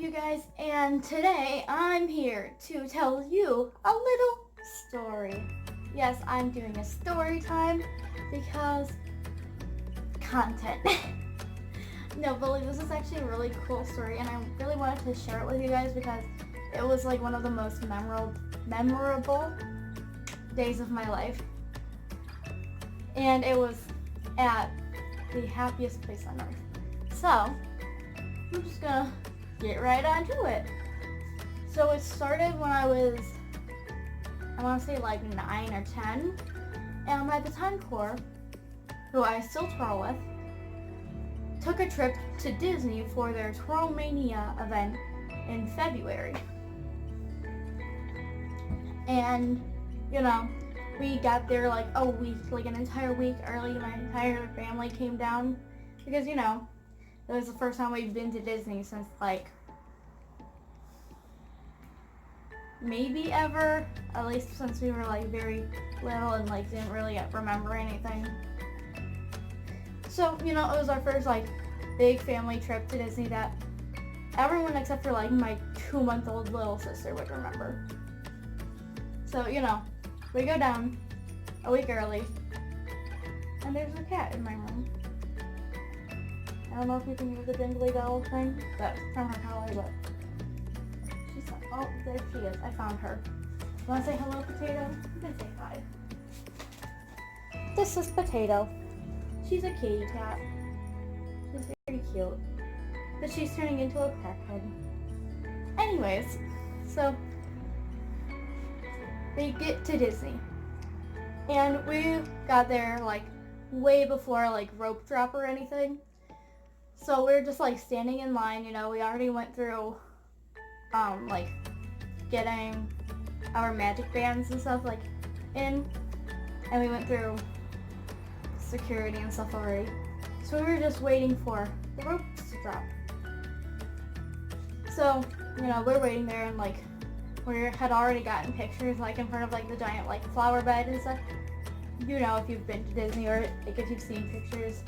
you guys? And today I'm here to tell you a little story. Yes, I'm doing a story time because content. No, but this is actually a really cool story and I really wanted to share it with you guys because it was like one of the most memorable days of my life. And it was at the happiest place on earth. So, I'm just gonna get right onto it. So it started when I was, I want to say like 9 or 10, and my baton corps, who I still twirl with, took a trip to Disney for their Twirlmania event in February. And, we got there like a week, like an entire week early. My entire family came down because, it was the first time we've been to Disney since like maybe ever, at least since we were like very little and like didn't really remember anything. So, it was our first like big family trip to Disney that everyone except for like my 2-month-old little sister would remember. So, we go down a week early and there's a cat in my room. I don't know if you can hear the jingly bell thing. That's from her collar, but she's like, oh, there she is. I found her. You want to say hello, Potato? You can say hi. This is Potato. She's a kitty cat. She's very cute. But she's turning into a crackhead. Anyways, so they get to Disney. And we got there like way before like rope drop or anything. So we were just like standing in line, we already went through like getting our magic bands and stuff like in, and we went through security and stuff already. So we were just waiting for the ropes to drop. So, we're waiting there and like we had already gotten pictures like in front of like the giant like flower bed and stuff. If you've been to Disney or like if you've seen pictures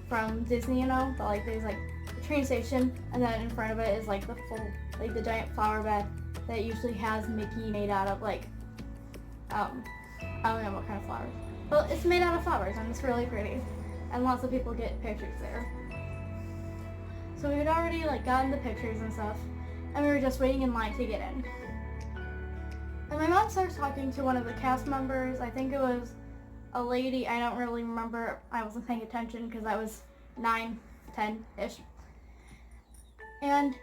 from Disney, but like there's like the train station and then in front of it is like the full, like the giant flower bed that usually has Mickey made out of like, I don't know what kind of flowers. Well, it's made out of flowers and it's really pretty and lots of people get pictures there. So we had already like gotten the pictures and stuff and we were just waiting in line to get in. And my mom starts talking to one of the cast members. I think it was a lady. I don't really remember. I wasn't paying attention because I was 9, 10-ish. And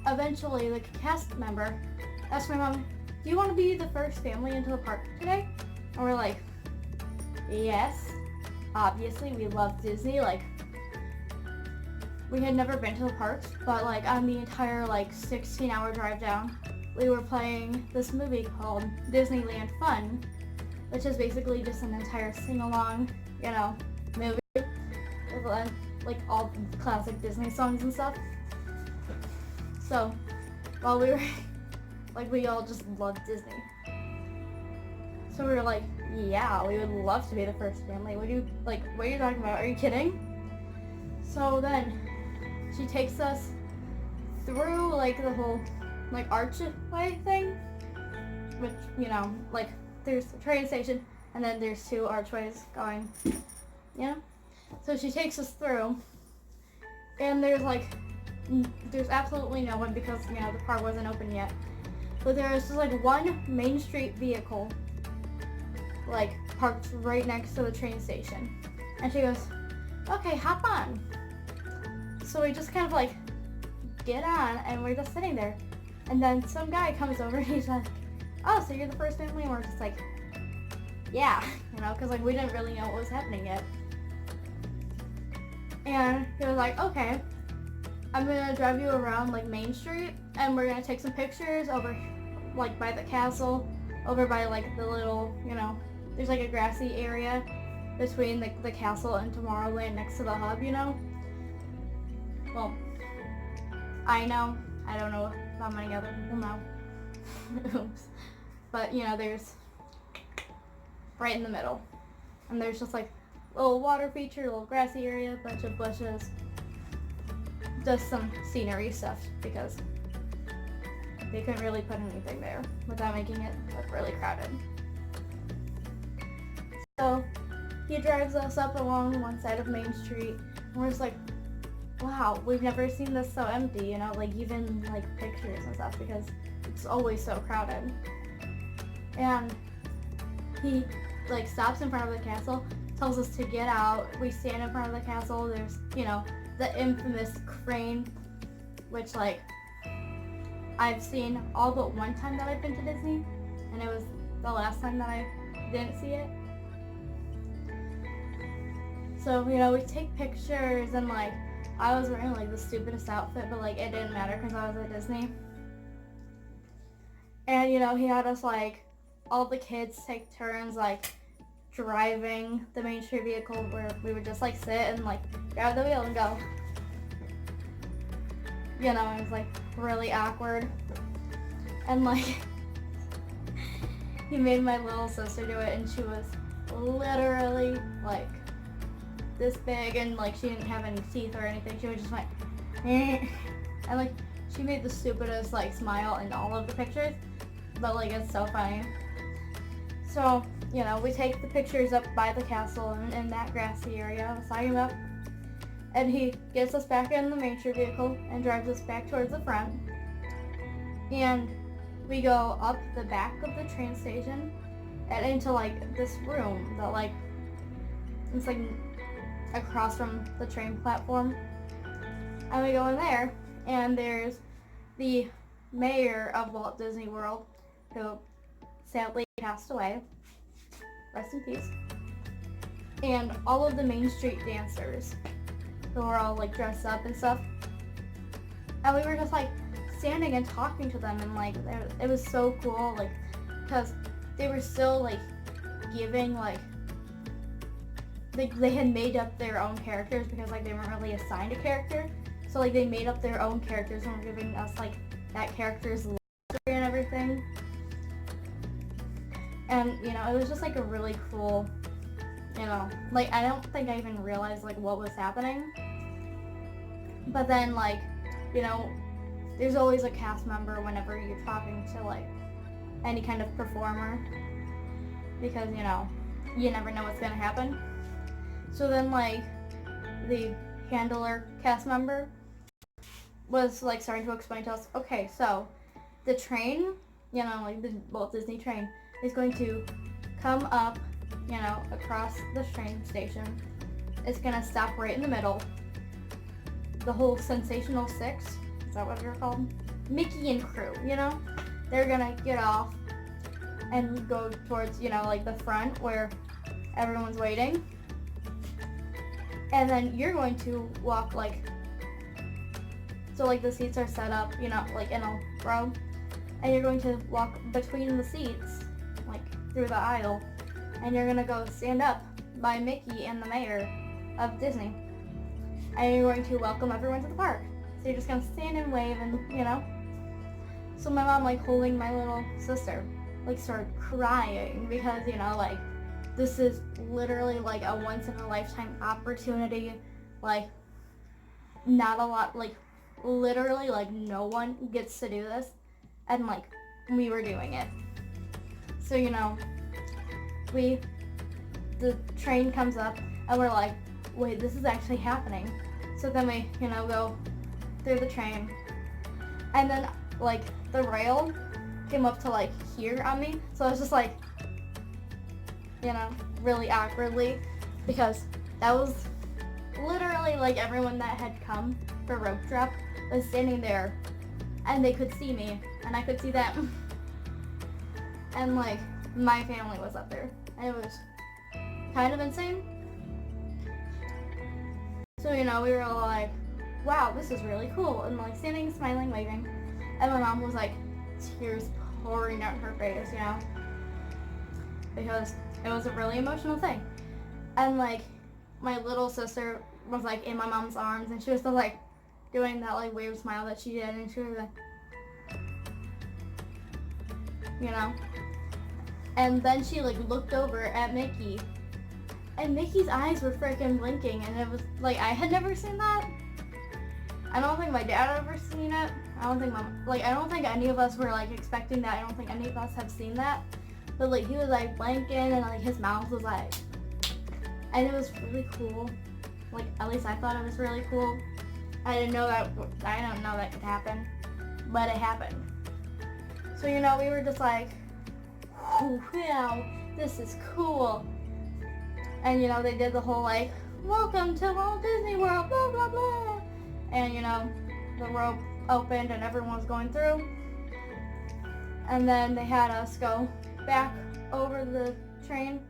eventually the cast member asked my mom, do you want to be the first family into the park today? And we're like, yes, obviously we love Disney. Like, we had never been to the parks, but like on the entire like 16-hour drive down, we were playing this movie called Disneyland Fun, which is basically just an entire sing-along, movie with like all the classic Disney songs and stuff. So while we were like, we all just loved Disney. So we were like, yeah, we would love to be the first family. What are you talking about? Are you kidding? So then she takes us through like the whole like archway thing, which, like there's a train station and then there's 2 archways going, So she takes us through and there's absolutely no one because, the park wasn't open yet. But there's just like one Main Street vehicle like parked right next to the train station. And she goes, okay, hop on. So we just kind of like get on and we're just sitting there. And then some guy comes over and he's like, oh, so you're the first family? And we're just like, yeah, because like we didn't really know what was happening yet. And he was like, okay, I'm going to drive you around like Main Street and we're going to take some pictures over like by the castle, over by like the little, there's like a grassy area between the castle and Tomorrowland next to the hub, Well, I know. I don't know how many other people know. Oops. But, there's right in the middle. And there's just like a little water feature, a little grassy area, a bunch of bushes. Just some scenery stuff because they couldn't really put anything there without making it look really crowded. So he drives us up along one side of Main Street, and we're just like, wow, we've never seen this so empty, you know, like even like pictures and stuff, because it's always so crowded. And he like stops in front of the castle, tells us to get out. We stand in front of the castle. There's, you know, the infamous crane, which like I've seen all but one time that I've been to Disney, and it was the last time that I didn't see it. So, you know, we take pictures, and like I was wearing like the stupidest outfit, but like it didn't matter because I was at Disney. And you know, he had us like, all the kids take turns like driving the Main Street vehicle, where we would just like sit and like grab the wheel and go. You know, it was like really awkward. And like he made my little sister do it, and she was literally like this big, and like she didn't have any teeth or anything. She was just like and like she made the stupidest like smile in all of the pictures, but like it's so funny. So, you know, we take the pictures up by the castle and in that grassy area. I sign him up, and he gets us back in the Main Street vehicle and drives us back towards the front. And we go up the back of the train station and into like this room that like, it's like across from the train platform. And we go in there, and there's the mayor of Walt Disney World, who sadly passed away. Rest in peace. And all of the Main Street dancers, who were all like dressed up and stuff. And we were just like standing and talking to them, and like it was so cool, like because they were still like giving like they had made up their own characters, because like they weren't really assigned a character. So like they made up their own characters and were giving us like that character's story and everything. And you know, it was just like a really cool, you know, like I don't think I even realized like what was happening. But then like, you know, there's always a cast member whenever you're talking to like any kind of performer, because you know, you never know what's gonna happen. So then like the handler cast member was like starting to explain to us, okay, so the train, you know, like the Walt Disney train is going to come up, you know, across the train station. It's gonna stop right in the middle. The whole Sensational Six, is that what they're called? Mickey and crew, you know? They're gonna get off and go towards, you know, like the front where everyone's waiting. And then you're going to walk like, so like the seats are set up, you know, like in a row. And you're going to walk between the seats, like through the aisle. And you're gonna go stand up by Mickey and the mayor of Disney. And you're going to welcome everyone to the park. So you're just gonna stand and wave and, you know. So my mom, like holding my little sister, like started crying, because, you know, like this is literally like a once in a lifetime opportunity. Like not a lot, like literally like no one gets to do this. And like we were doing it. So, you know, the train comes up and we're like, wait, this is actually happening. So then we, you know, go through the train, and then like the rail came up to like here on me. So I was just like, you know, really awkwardly, because that was literally like everyone that had come for rope drop was standing there, and they could see me and I could see them. And like my family was up there, and it was kind of insane. So, you know, we were all like, wow, this is really cool, and like standing, smiling, waving. And my mom was like, tears pouring out her face, you know, because it was a really emotional thing. And like my little sister was like in my mom's arms, and she was still like doing that like weird smile that she did, and she was like, you know. And then she like looked over at Mickey, and Mickey's eyes were freaking blinking, and it was like, I had never seen that. I don't think my dad had ever seen it. I don't think I don't think any of us were like expecting that. I don't think any of us have seen that. But like he was like blinking and like his mouth was like, and it was really cool. Like at least I thought it was really cool. I didn't know that could happen, but it happened. So you know, we were just like, wow, this is cool. And you know, they did the whole like, welcome to Walt Disney World, blah blah blah. And you know, the rope opened and everyone was going through. And then they had us go back over the train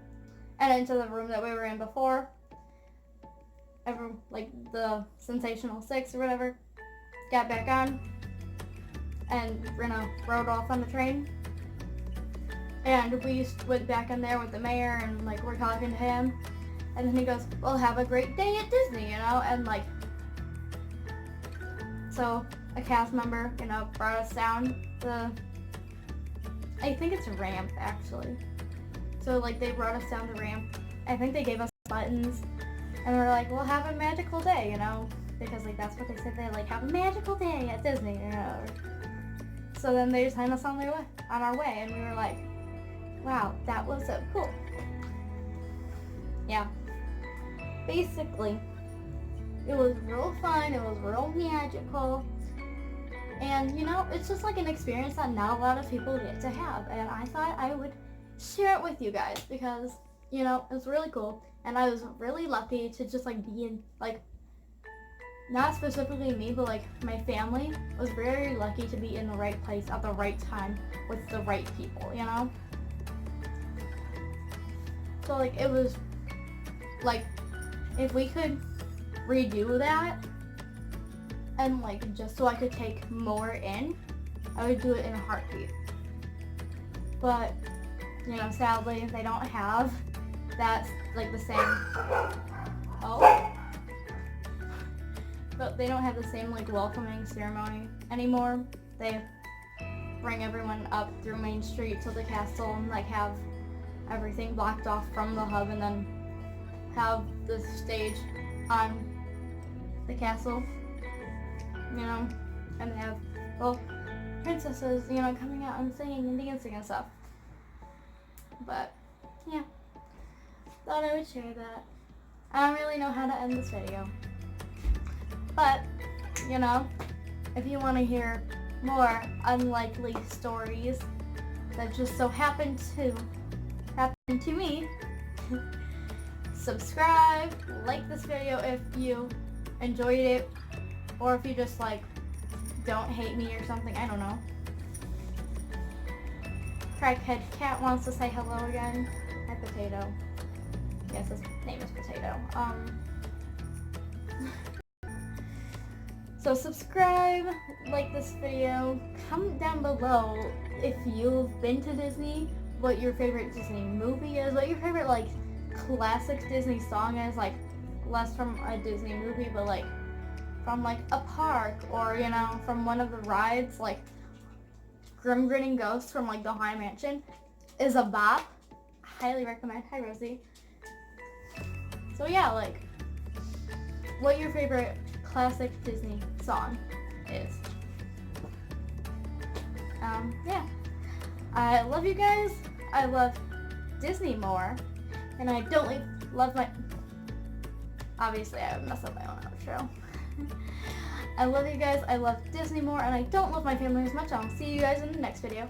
and into the room that we were in before. Like the Sensational Six or whatever, got back on and rode off on the train. And we went back in there with the mayor and like we're talking to him. And then he goes, well, have a great day at Disney, you know? And like, so a cast member, you know, brought us down I think it's a ramp actually. So like they brought us down the ramp. I think they gave us buttons. And we're like, well, have a magical day, you know? Because like that's what they said. They like, have a magical day at Disney, you know? So then they just sent us on our way. And we were like, wow, that was so cool. Yeah. Basically, it was real fun. It was real magical. And, you know, it's just like an experience that not a lot of people get to have. And I thought I would share it with you guys because, you know, it's really cool. And I was really lucky to just like be in, like, not specifically me, but like my family was very lucky to be in the right place at the right time with the right people, you know? So like it was like, if we could redo that and like just so I could take more in, I would do it in a heartbeat. But, you know, sadly they don't have that like the same, but they don't have the same like welcoming ceremony anymore. They bring everyone up through Main Street to the castle and like have everything blocked off from the hub and then have the stage on the castle, you know, and they have, well, princesses, you know, coming out and singing and dancing and stuff. But yeah, thought I would share that. I don't really know how to end this video, but you know, if you want to hear more unlikely stories that just so happen to me, subscribe, like this video if you enjoyed it, or if you just like don't hate me or something, I don't know. Crackhead Cat wants to say hello again. Hi, Potato. Yes, his name is Potato. So subscribe, like this video, comment down below if you've been to Disney, what your favorite Disney movie is, what your favorite like classic Disney song is, like less from a Disney movie but like from like a park, or you know, from one of the rides, like Grim Grinning Ghost from like the Haunted Mansion is a bop. Highly recommend. Hi Rosie. So yeah, like what your favorite classic Disney song is. Yeah. I love you guys. I love Disney more. And I don't love my... Obviously, I would mess up my own outro. I love you guys. I love Disney more. And I don't love my family as much. I'll see you guys in the next video.